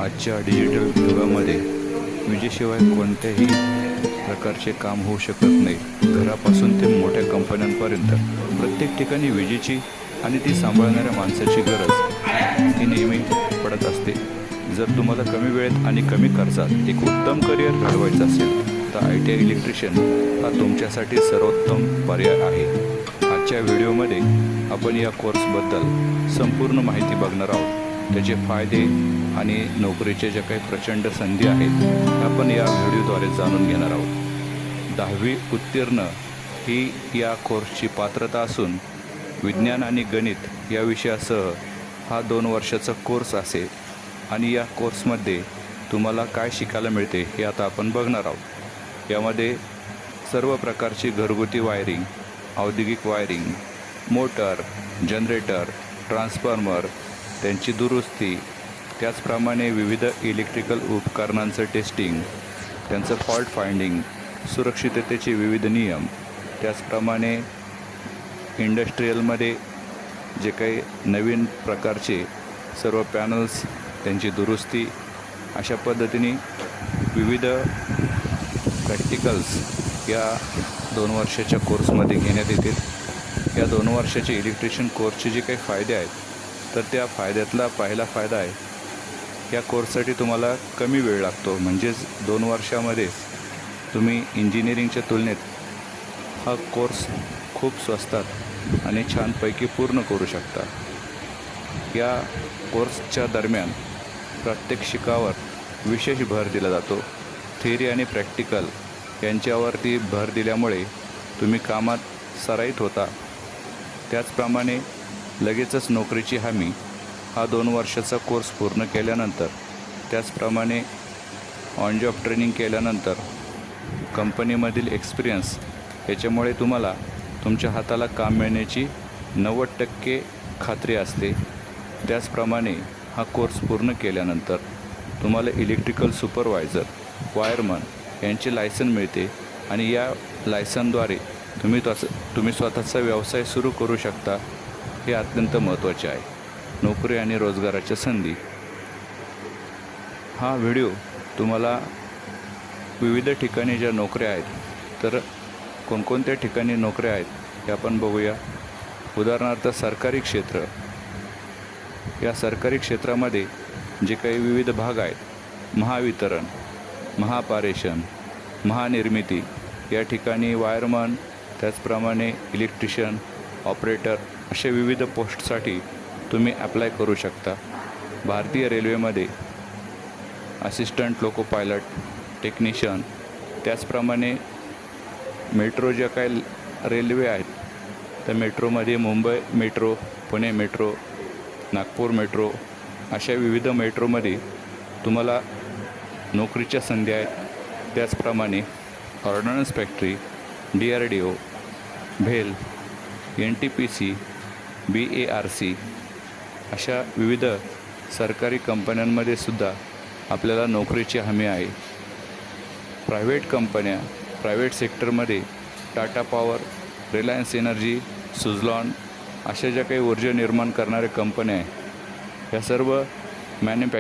आजच्या डिजिटल युगामध्ये विजेशिवाय कोणत्याही प्रकारचे काम होऊ शकत नाही। घरापासून ते मोठ्या कंपन्यांपर्यंत प्रत्येक ठिकाणी विजेची आणि ती सांभाळणाऱ्या माणसाची गरज ही नेहमी पडत असते। जर तुम्हाला कमी वेळेत आणि कमी खर्चात एक उत्तम करिअर घडवायचं असेल तर ITI इलेक्ट्रिशियन हा तुमच्यासाठी सर्वोत्तम पर्याय आहे। आजच्या व्हिडिओमध्ये आपण या कोर्सबद्दल संपूर्ण माहिती बघणार आहोत। त्याचे फायदे आणि नोकरीचे ज्या काही प्रचंड संधी आहेत आपण या व्हिडिओद्वारे जाणून घेणार आहोत। 10वी उत्तीर्ण ही या कोर्सची पात्रता असून विज्ञान आणि गणित या विषयासह हा 2 वर्षाचा कोर्स असेल आणि या कोर्समध्ये तुम्हाला काय शिकायला मिळते हे आता आपण बघणार आहोत। यामध्ये सर्व प्रकारची घरगुती वायरिंग, औद्योगिक वायरिंग, मोटर, जनरेटर, ट्रान्सफॉर्मर, त्यांची दुरुस्ती, त्याचप्रमाणे विविध इलेक्ट्रिकल उपकरणांचं टेस्टिंग, त्यांचं फॉल्ट फाइंडिंग, सुरक्षिततेचे विविध नियम, त्याचप्रमाणे इंडस्ट्रीयलमध्ये जे काही नवीन प्रकारचे सर्व पॅनल्स त्यांची दुरुस्ती, अशा पद्धतीने विविध प्रॅक्टिकल्स या 2 वर्षाच्या कोर्समध्ये घेण्यात येतील। या 2 वर्षाचे इलेक्ट्रिशियन कोर्सचे जे काही फायदे आहेत तर त्या फायद्यातला पहिला फायदा आहे या कोर्ससाठी तुम्हाला कमी वेळ लागतो। म्हणजेच 2 वर्षामध्ये तुम्ही इंजिनिअरिंगच्या तुलनेत हा कोर्स खूप स्वस्तात आणि छानपैकी पूर्ण करू शकता। या कोर्सच्या दरम्यान प्रात्यक्षिकावर विशेष भर दिला जातो। थिअरी आणि प्रॅक्टिकल यांच्यावरती भर दिल्यामुळे तुम्ही कामात सराईत होता। त्याचप्रमाणे लगेचच नोकरीची हमी हा 2 वर्षाचा कोर्स पूर्ण केल्यानंतर, त्याचप्रमाणे ऑन जॉब ट्रेनिंग केल्यानंतर कंपनीमधील एक्सपिरियन्स याच्यामुळे तुम्हाला तुमच्या हाताला काम मिळण्याची 90% खात्री असते। त्याचप्रमाणे हा कोर्स पूर्ण केल्यानंतर तुम्हाला इलेक्ट्रिकल सुपरवायझर, वायरमन यांचे लायसन मिळते आणि या लायसनद्वारे तुम्ही स्वतःचा व्यवसाय सुरू करू शकता। हे अत्यंत महत्त्वाचे आहे। नोकरी आणि रोजगाराच्या संधी। हा व्हिडिओ तुम्हाला विविध ठिकाणी ज्या नोकऱ्या आहेत तर कोणकोणत्या ठिकाणी नोकऱ्या आहेत हे आपण बघूया। उदाहरणार्थ सरकारी क्षेत्र, या सरकारी क्षेत्रामध्ये जे काही विविध भाग आहेत, महावितरण, महापारेषण, महानिर्मिती या ठिकाणी वायरमन, त्याचप्रमाणे इलेक्ट्रिशियन, ऑपरेटर अशा विविध पोस्टसाठी तुम्ही अप्लाय करू शकता। भारतीय रेल्वेमध्ये असिस्टंट लोको पायलट, टेक्निशियन, त्याचप्रमाणे मेट्रो ज्या काही रेल्वे आहेत तर मेट्रोमध्ये Mumbai metro, Pune metro, Nagpur metro अशा विविध मेट्रोमध्ये तुम्हाला नोकरीच्या संधी आहेत। त्याचप्रमाणे ऑर्डनन्स फॅक्टरी, DRDO, भेल, NTPC, BARC अशा विविध सरकारी कंपन्यांमध्ये सुद्धा आपल्याला नोकरीची हमी आहे। प्रायव्हेट कंपन्या, प्रायव्हेट सेक्टरमध्ये Tata power, Reliance energy, Suzlon अशा ज्या काही ऊर्जा निर्माण करणाऱ्या कंपन्या आहेत या सर्व